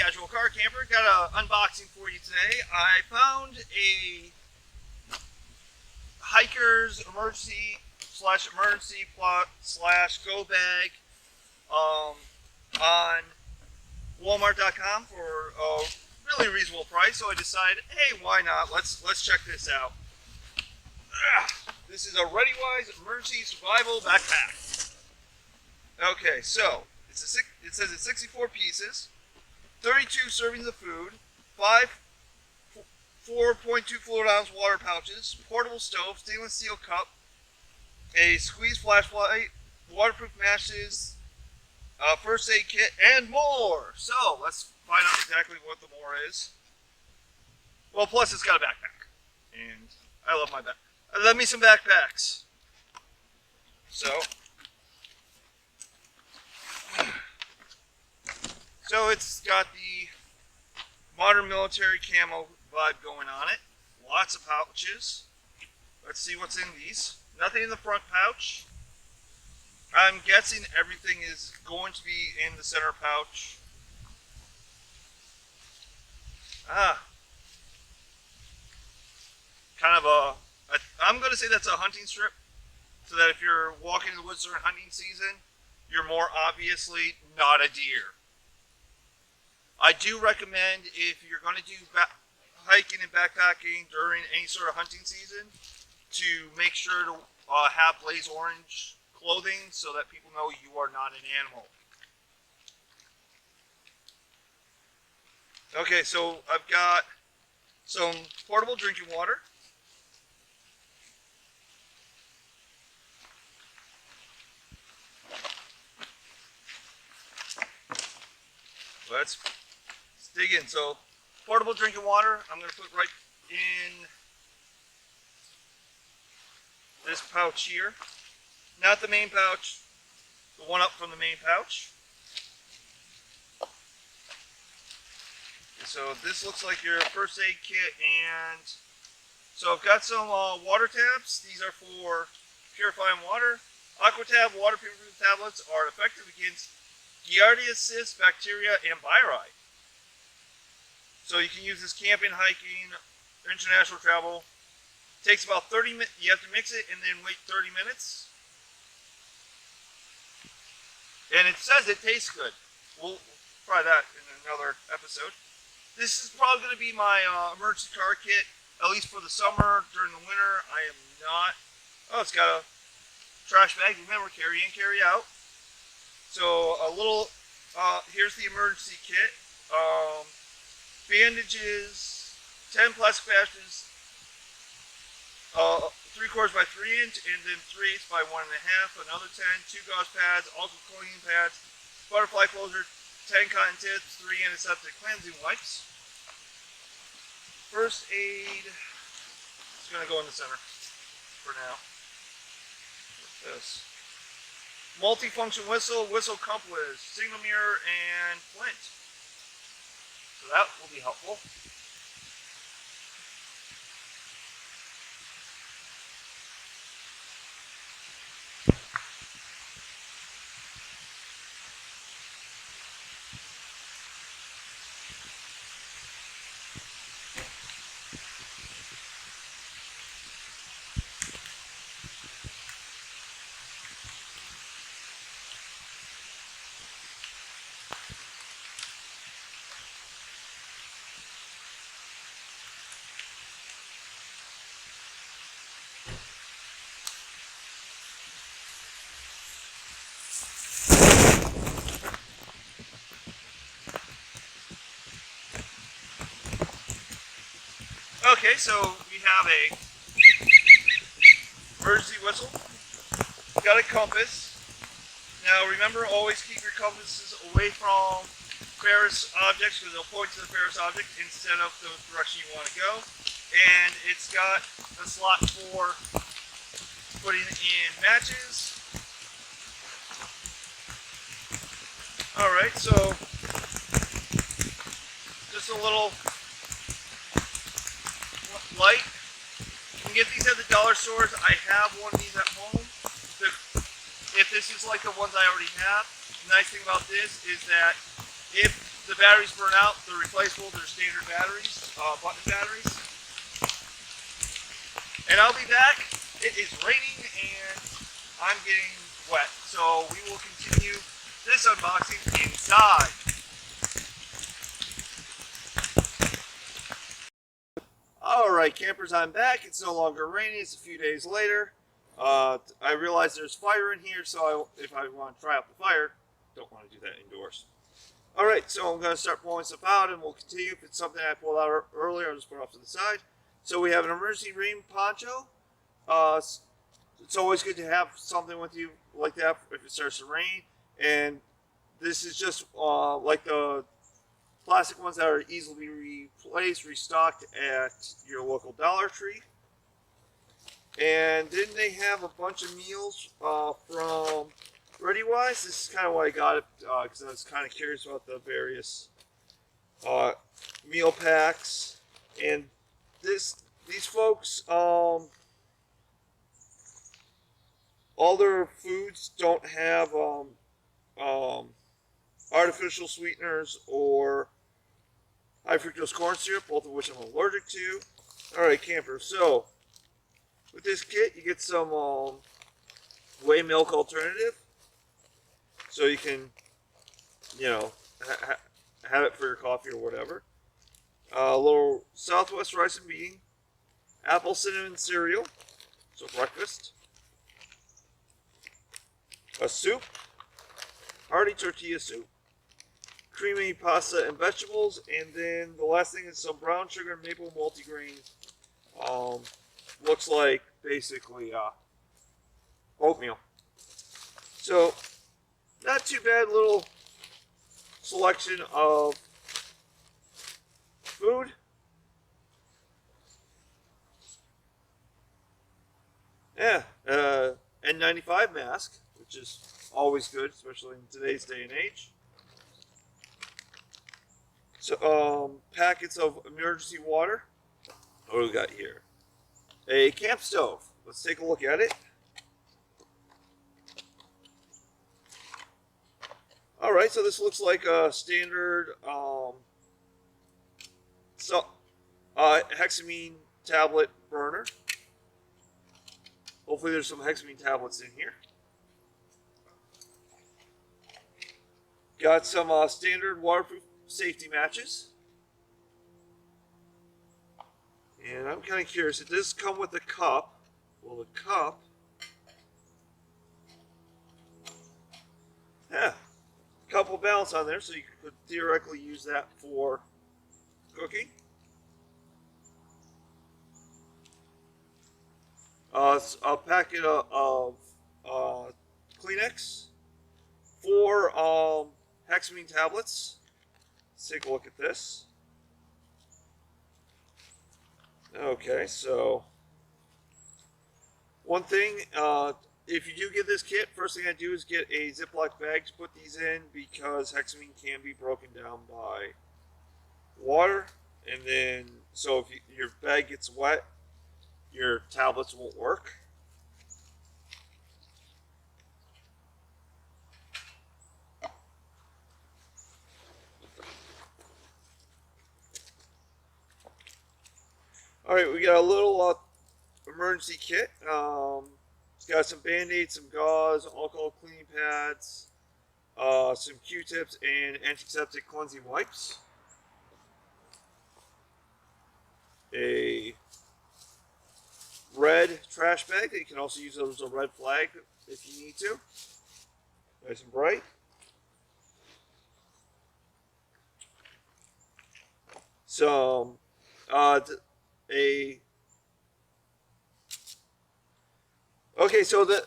Casual Car Camper. Got an unboxing for you today. I found a hiker's emergency go bag on Walmart.com for a really reasonable price. So I decided, hey, why not? Let's check this out. This is a ReadyWise emergency survival backpack. Okay, so it says it's 64 pieces, 32 servings of food, 4.2 fluid ounce water pouches, portable stove, stainless steel cup, a squeeze flashlight, waterproof matches, first aid kit, and more. So let's find out exactly what the more is. Well, plus it's got a backpack, and I love my backpack. I love me some backpacks. So it's got the modern military camo vibe going on it. Lots of pouches. Let's see what's in these. Nothing in the front pouch. I'm guessing everything is going to be in the center pouch. Kind of I'm going to say that's a hunting strip, so that if you're walking in the woods during hunting season, you're more obviously not a deer. I do recommend, if you're going to do hiking and backpacking during any sort of hunting season, to make sure to have blaze orange clothing so that people know you are not an animal. Okay, so I've got some portable drinking water. Let's dig in. So, portable drinking water, I'm going to put right in this pouch here. Not the main pouch, the one up from the main pouch. So this looks like your first aid kit, and so I've got some water tabs. These are for purifying water. AquaTab water purification tablets are effective against Giardia cysts, bacteria, and viri. So you can use this camping, hiking, international travel. It takes about 30 minutes. You have to mix it and then wait 30 minutes. And it says it tastes good. We'll try that in another episode. This is probably going to be my emergency car kit, at least for the summer. During the winter, I am not. Oh, it's got a trash bag. Remember, carry in, carry out. So a little, here's the emergency kit. Bandages, 10 plastic patches, 3/4 by 3 inch, and then 3/8 by 1.5. Another 10, 2 gauze pads, also cleaning pads, butterfly closure, 10 cotton tips, 3 antiseptic cleansing wipes. First aid, it's going to go in the center for now. What's this? Multifunction whistle, whistle compass, signal mirror, and flint. So that will be helpful. Okay, so we have a emergency whistle. Got a compass. Now remember, always keep your compasses away from ferrous objects, because they'll point to the ferrous object instead of the direction you want to go. And it's got a slot for putting in matches. Alright, so just a little light. You can get these at the dollar stores. I have one of these at home. If this is like the ones I already have, the nice thing about this is that if the the batteries burn out, they're replaceable. They're standard batteries, button batteries. And I'll be back. It is raining and I'm getting wet. So we will continue this unboxing inside. Alright campers, I'm back. It's no longer raining. It's a few days later. I realized there's fire in here, so if I want to try out the fire, don't want to do that indoors. Alright, so I'm going to start pulling stuff out and we'll continue. If it's something I pulled out earlier, I'll just put it off to the side. So we have an emergency rain poncho. It's always good to have something with you like that if it starts to rain. And this is just like the plastic ones that are easily replaced, restocked at your local Dollar Tree. And then they have a bunch of meals from ReadyWise. This is kind of why I got it, because I was kind of curious about the various meal packs. And these folks, all their foods don't have artificial sweeteners or high fructose corn syrup, both of which I'm allergic to. Alright campers, so with this kit you get some whey milk alternative, so you can, you know, have it for your coffee or whatever. A little Southwest rice and bean, apple cinnamon cereal, so breakfast. A soup, hearty tortilla soup, creamy pasta and vegetables, and then the last thing is some brown sugar maple multigrain. Looks like basically oatmeal. So not too bad little selection of food. Yeah, N95 mask, which is always good, especially in today's day and age. So, packets of emergency water. What do we got here? A camp stove. Let's take a look at it. Alright, so this looks like a standard Hexamine tablet burner. Hopefully there's some Hexamine tablets in here. Got some standard waterproof safety matches. And I'm kind of curious, it does come with a cup. Well, the cup, yeah, cup will balance on there, so you could theoretically use that for cooking. A packet of Kleenex, 4 Hexamine tablets. Let's take a look at this. Okay, so one thing, if you do get this kit, first thing I do is get a Ziploc bag to put these in, because Hexamine can be broken down by water, and then so if your bag gets wet, your tablets won't work. Alright, we got a little emergency kit. It's got some Band-Aids, some gauze, alcohol cleaning pads, some Q-tips, and antiseptic cleansing wipes. A red trash bag that you can also use as a red flag if you need to. Nice and bright. Some okay, so the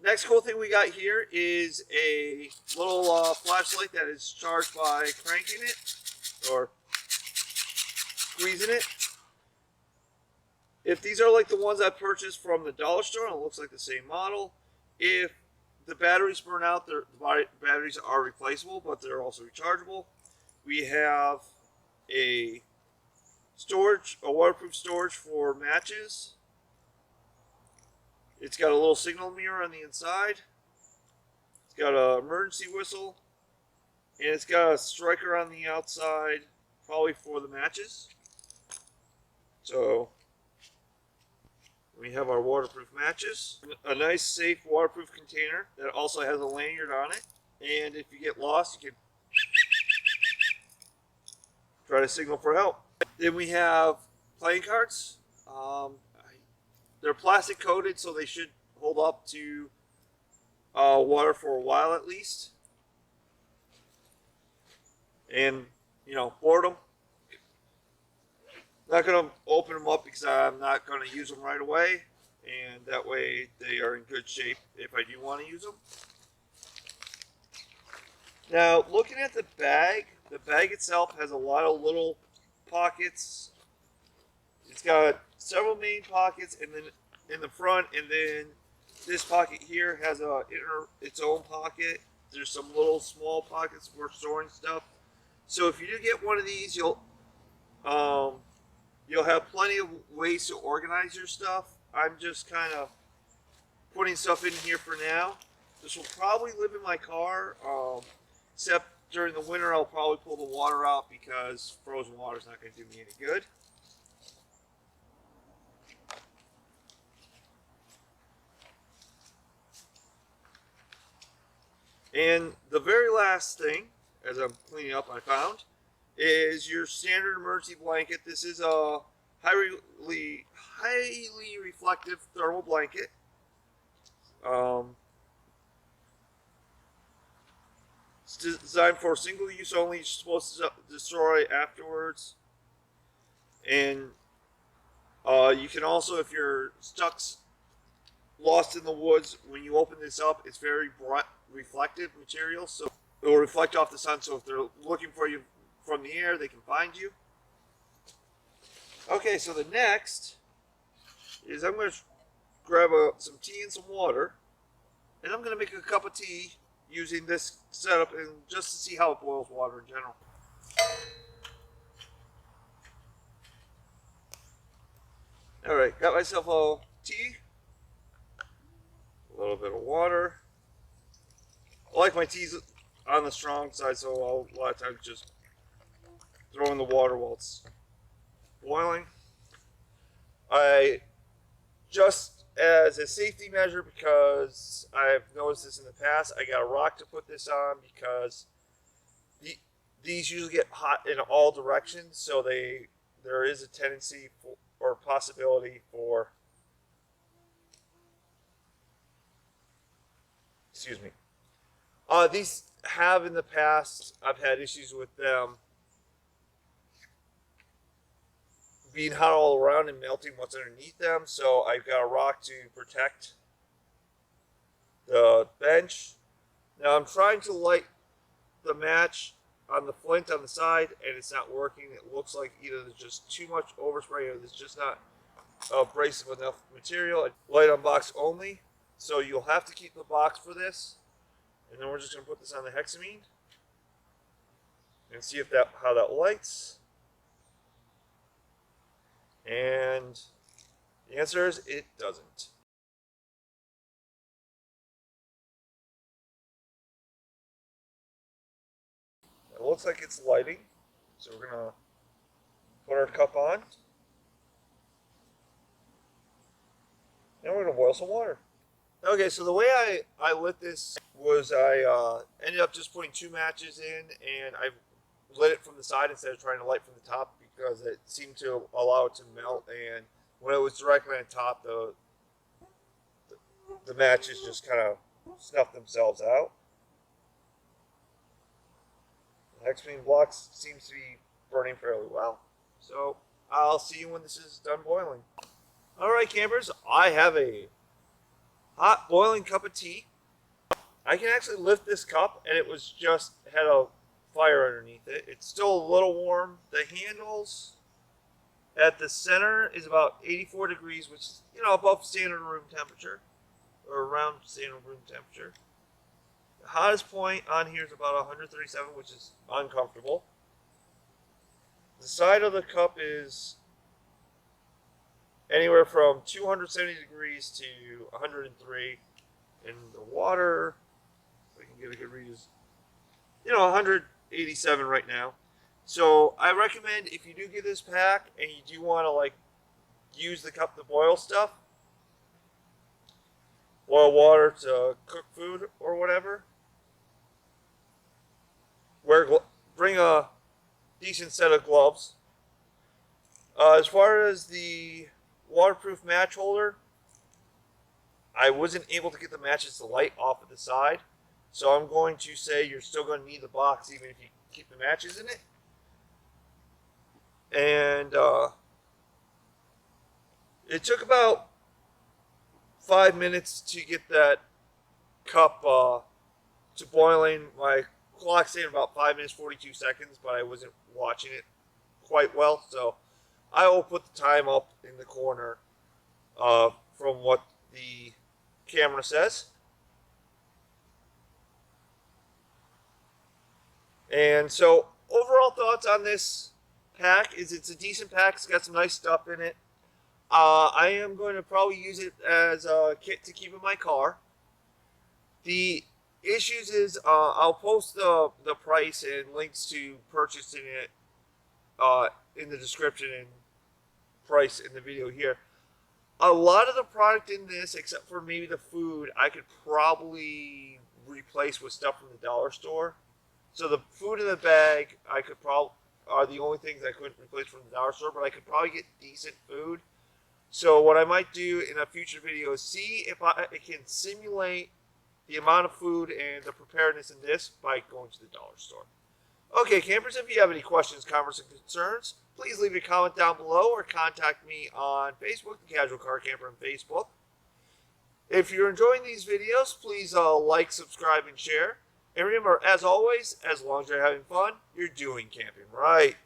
next cool thing we got here is a little flashlight that is charged by cranking it or squeezing it. If these are like the ones I purchased from the dollar store, and it looks like the same model, if the batteries burn out, the batteries are replaceable, but they're also rechargeable. We have a waterproof storage for matches. It's got a little signal mirror on the inside. It's got an emergency whistle And it's got a striker on the outside, probably for the matches. So we have our waterproof matches. A nice, safe, waterproof container that also has a lanyard on it. And if you get lost, you can try to signal for help. Then we have playing cards. They're plastic coated, so they should hold up to water for a while at least. And, you know, board them. Not going to open them up because I'm not going to use them right away. And that way they are in good shape if I do want to use them. Now, looking at the bag itself has a lot of little pockets. It's got several main pockets, and then in the front, and then this pocket here has its own pocket. There's some little small pockets for storing stuff. So if you do get one of these, you'll have plenty of ways to organize your stuff. I'm just kind of putting stuff in here for now. This will probably live in my car, except during the winter I'll probably pull the water out because frozen water is not going to do me any good. And the very last thing, as I'm cleaning up, I found, is your standard emergency blanket. This is a highly reflective thermal blanket. It's designed for single use only. You're supposed to destroy afterwards. And you can also, if you're lost in the woods, when you open this up, it's very bright, reflective material, so it will reflect off the sun, so if they're looking for you from the air, they can find you. Okay, so the next is I'm going to grab some tea and some water, and I'm going to make a cup of tea using this setup, and just to see how it boils water in general. Alright, got myself a tea, a little bit of water. I like my teas on the strong side, so I'll a lot of times just throw in the water while it's boiling. I, just as a safety measure, because I've noticed this in the past, I got a rock to put this on because these usually get hot in all directions, so there is a tendency or possibility for, excuse me. These have in the past, I've had issues with them being hot all around and melting what's underneath them, so I've got a rock to protect the bench. Now I'm trying to light the match on the flint on the side, and it's not working. It looks like either there's just too much overspray or there's just not abrasive enough material. Light on box only, so you'll have to keep the box for this. And then we're just going to put this on the hexamine and see if how that lights. And the answer is it doesn't. It looks like it's lighting, so we're going to put our cup on. And we're going to boil some water. Okay, so the way I lit this was I ended up just putting 2 matches in, and I lit it from the side instead of trying to light from the top because it seemed to allow it to melt, and when it was directly on top, the matches just kind of snuffed themselves out. The hexamine blocks seems to be burning fairly well, so I'll see you when this is done boiling. Alright campers, I have a hot boiling cup of tea. I can actually lift this cup, and it was just had a fire underneath it. It's still a little warm. The handles at the center is about 84 degrees, which is, you know, above standard room temperature, or around standard room temperature. The hottest point on here is about 137, which is uncomfortable. The side of the cup is anywhere from 270 degrees to 103, and the water, if I can get a good read, is 187 right now. So I recommend if you do get this pack and you do want to like use the cup to boil stuff, boil water to cook food or whatever, bring a decent set of gloves. As far as the waterproof match holder, I wasn't able to get the matches to light off of the side, so I'm going to say you're still going to need the box even if you keep the matches in it. And it took about 5 minutes to get that cup to boiling. My clock saying about 5 minutes 42 seconds, but I wasn't watching it quite well, so I will put the time up in the corner from what the camera says. And so overall thoughts on this pack is it's a decent pack. It's got some nice stuff in it. I am going to probably use it as a kit to keep in my car. The issues is I'll post the price and links to purchasing it in the description and price in the video here. A lot of the product in this, except for maybe the food, I could probably replace with stuff from the dollar store. So the food in the bag, I could probably are the only things I couldn't replace from the dollar store, but I could probably get decent food. So what I might do in a future video is see if I can simulate the amount of food and the preparedness in this by going to the dollar store. Okay, campers, if you have any questions, comments, and concerns, please leave a comment down below or contact me on Facebook, The Casual Car Camper on Facebook. If you're enjoying these videos, please like, subscribe, and share. And remember, as always, as long as you're having fun, you're doing camping right.